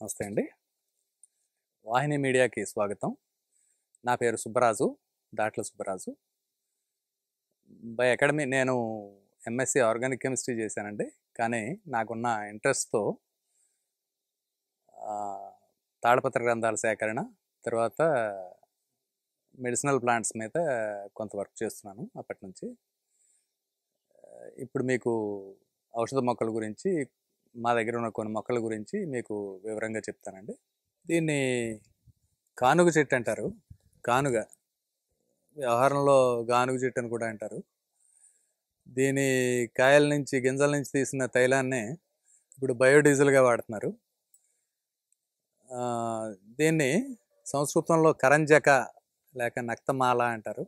నమస్తే అండి. వాహిని మీడియాకి స్వాగతం. నా పేరు సుబ్బరాజు, దాట్ల సుబ్బరాజు. బై అకాడమీ నేను ఎంఎస్సీ ఆర్గానిక్ కెమిస్ట్రీ చేశానండి. కానీ నాకున్న ఇంట్రెస్ట్తో తాళపత్ర గ్రంథాల సేకరణ, తర్వాత మెడిసినల్ ప్లాంట్స్ మీద కొంత వర్క్ చేస్తున్నాను అప్పటి నుంచి. ఇప్పుడు మీకు ఔషధ మొక్కల గురించి, మా దగ్గర ఉన్న కొన్ని మొక్కల గురించి మీకు వివరంగా చెప్తానండి. దీన్ని కానుగ చెట్టు అంటారు. కానుగ, వ్యవహారంలో గానుగ చెట్టు అని కూడా అంటారు. దీని కాయల నుంచి, గింజల నుంచి తీసిన తైలాన్ని ఇప్పుడు బయోడీజిల్గా వాడుతున్నారు. దీన్ని సంస్కృతంలో కరంజక లేక నక్తమాల అంటారు.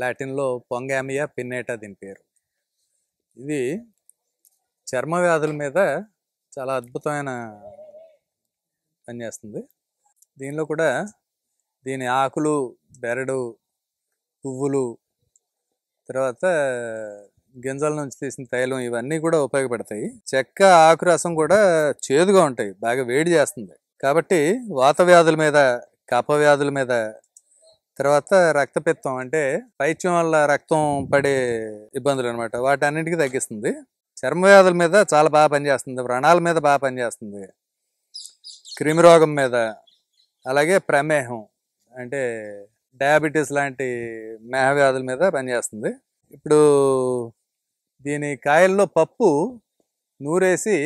లాటిన్లో పొంగామియా పిన్నేటా దీని పేరు. ఇది చర్మ వ్యాధుల మీద చాలా అద్భుతమైన పనిచేస్తుంది. దీనిలో కూడా దీని ఆకులు, బెరడు, పువ్వులు, తర్వాత గింజల నుంచి తీసిన తైలం ఇవన్నీ కూడా ఉపయోగపడతాయి. చెక్క, ఆకు రసం కూడా చేదుగా ఉంటాయి, బాగా వేడి చేస్తుంది. కాబట్టి వాత వ్యాధుల మీద, కఫ వ్యాధుల మీద, తర్వాత రక్తపిత్తం అంటే పైత్యం వల్ల రక్తం పడే ఇబ్బందులు అనమాట, వాటన్నింటికి తగ్గిస్తుంది. చర్మ వ్యాధుల మీద చాలా బాగా పనిచేస్తుంది, వ్రణాల మీద బాగా పనిచేస్తుంది, క్రిమి రోగం మీద, అలాగే ప్రమేహం అంటే డయాబెటీస్ లాంటి మేహ వ్యాధుల మీద పనిచేస్తుంది. ఇప్పుడు దీని కాయల్లో పప్పు నూరేసి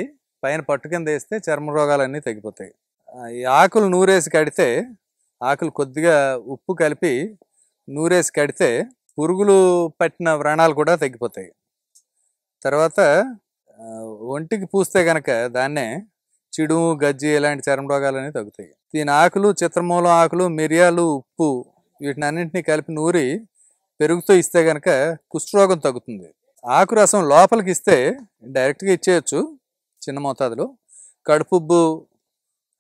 పైన పట్టు కింద వేస్తే చర్మ రోగాలన్నీ తగ్గిపోతాయి. ఈ ఆకులు నూరేసి కడితే, ఆకులు కొద్దిగా ఉప్పు కలిపి నూరేసి కడితే పురుగులు పట్టిన వ్రణాలు కూడా తగ్గిపోతాయి. తర్వాత ఒంటికి పూస్తే కనుక దాన్నే చిడుము, గజ్జి ఇలాంటి చర్మ రోగాలన్నీ తగ్గుతాయి. దీని ఆకులు, చిత్రమూలం ఆకులు, మిరియాలు, ఉప్పు వీటిని అన్నింటినీ కలిపి నూరి పెరుగుతో ఇస్తే కనుక కుష్ఠరోగం తగ్గుతుంది. ఆకు రసం లోపలికి ఇస్తే డైరెక్ట్గా ఇచ్చేయచ్చు చిన్న మోతాదులో. కడుపుబ్బు,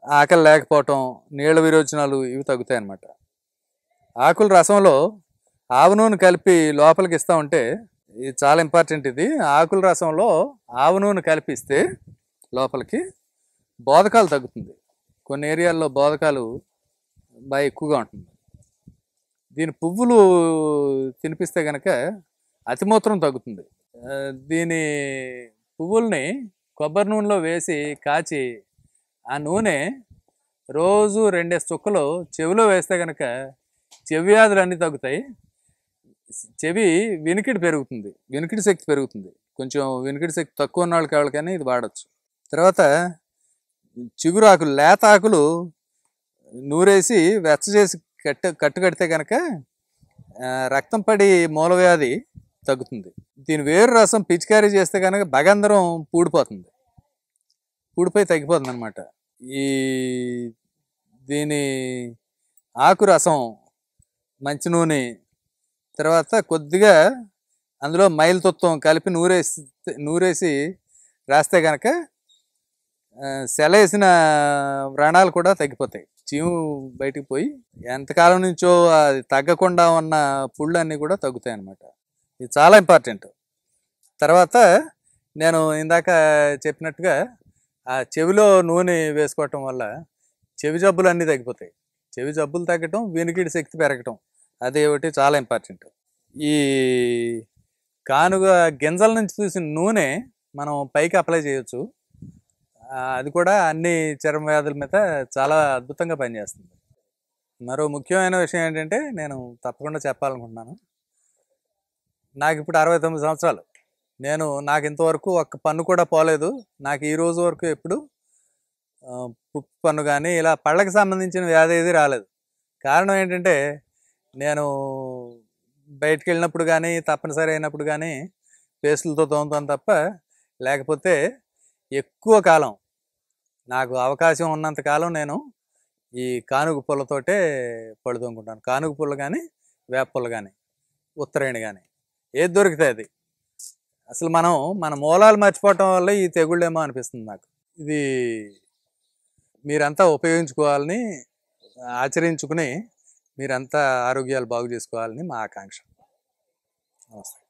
ఆకలి లేకపోవటం, నీళ్ళ విరోచనాలు ఇవి తగ్గుతాయి అన్నమాట. ఆకుల రసంలో ఆవు నూనె కలిపి లోపలికి ఇస్తూ ఉంటే, ఇది చాలా ఇంపార్టెంట్. ఇది ఆకుల రసంలో ఆవు నూనె కలిపిస్తే లోపలికి బోధకాలు తగ్గుతుంది. కొన్ని ఏరియాల్లో బోధకాలు బాగా ఎక్కువగా ఉంటుంది. దీని పువ్వులు తినిపిస్తే కనుక అతిమూత్రం తగ్గుతుంది. దీని పువ్వుల్ని కొబ్బరి నూనెలో వేసి కాచి ఆ నూనె రోజు 2 చుక్కలు చెవిలో వేస్తే కనుక చెవి వ్యాధులు అన్నీ తగ్గుతాయి. చెవి వినికిడి పెరుగుతుంది, వినికిడి శక్తి పెరుగుతుంది. కొంచెం వినికిడి శక్తి తక్కువ ఉన్న వాళ్ళకైనా ఇది వాడచ్చు. తర్వాత చిగురాకులు, లేత ఆకులు నూరేసి వెచ్చ చేసి కట్టు కడితే కనుక రక్తం పడి మూలవ్యాధి తగ్గుతుంది. దీని వేరు రసం పిచికారీ చేస్తే కనుక బగంధరం పూడిపోతుంది, పూడిపోయి తగ్గిపోతుంది అనమాట. దీని ఆకు రసం, మంచి నూనె, తర్వాత కొద్దిగా అందులో మైలుతత్వం కలిపి నూరేసి రాస్తే కనుక సెలవేసిన వ్రణాలు కూడా తగ్గిపోతాయి. చీము బయటికి పోయి ఎంతకాలం నుంచో అది తగ్గకుండా ఉన్న పుళ్ళు అన్నీ కూడా తగ్గుతాయి అన్నమాట. ఇది చాలా ఇంపార్టెంట్. తర్వాత నేను ఇందాక చెప్పినట్టుగా ఆ చెవిలో నూనె వేసుకోవటం వల్ల చెవి జబ్బులు అన్నీ తగ్గిపోతాయి. చెవి జబ్బులు తగ్గటం, వినికిడి శక్తి పెరగటం, అది ఒకటి చాలా ఇంపార్టెంట్. ఈ కానుగ గింజల నుంచి తీసిన నూనె మనం పైకి అప్లై చేయొచ్చు. అది కూడా అన్ని చర్మ వ్యాధుల మీద చాలా అద్భుతంగా పనిచేస్తుంది. మరో ముఖ్యమైన విషయం ఏంటంటే, నేను తప్పకుండా చెప్పాలనుకుంటున్నాను, నాకు ఇప్పుడు 69 సంవత్సరాలు. నాకు ఇంతవరకు ఒక్క పన్ను కూడా పోలేదు. నాకు ఈ రోజు వరకు ఎప్పుడు పుప్పు పన్ను కానీ ఇలా పళ్ళకి సంబంధించిన వ్యాధి ఏది రాలేదు. కారణం ఏంటంటే, నేను బయటికి వెళ్ళినప్పుడు కానీ, తప్పనిసరి అయినప్పుడు కానీ పేస్టులతో తోముతాను తప్ప, లేకపోతే ఎక్కువ కాలం నాకు అవకాశం ఉన్నంత కాలం నేను ఈ కానుగ పుల్లతోటే పళ్ళు తోముకుంటాను. కానుగ పుల్ల కానీ, వేప పుల్ల కానీ, ఉత్తరాయణ కానీ, ఏది దొరికితే అది. అసలు మన మూలాలు మర్చిపోవటం వల్ల ఈ తెగుళ్ళేమో అనిపిస్తుంది నాకు. ఇది మీరంతా ఉపయోగించుకోవాలని, ఆచరించుకుని మీరంతా ఆరోగ్యాలు బాగు చేసుకోవాలని మా ఆకాంక్ష. నమస్తే.